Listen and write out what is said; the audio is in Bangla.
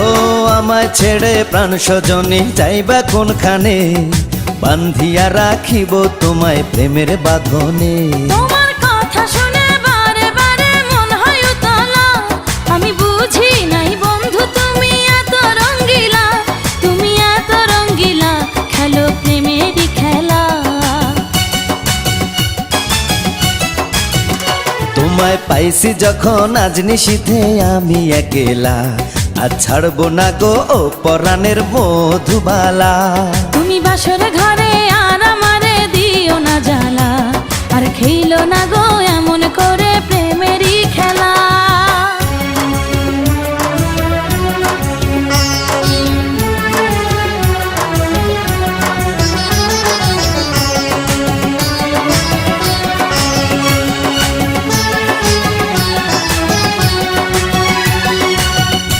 ও আমায় ছেড়ে প্রাণ স্বজনে যাইবা কোনখানে, বান্ধিয়া রাখিব তোমায় প্রেমের বাঁধনে। তোমার কথা শুনে বারে বারে মন হয় উতলা, আমি বুঝি নাই বন্ধু তুমি এত রঙ্গিলা, তুমি এত রঙ্গিলা, খেলো প্রেমেরই খেলা। তোমায় পাইছি যখন আজ নিশীথে আমি একেলা, আর ছাড়বো না গো ও পরাণের মধুবালা। তুমি বাসর ঘরে আর আমারে দিও না জ্বালা, আর খেইলো না গো এমন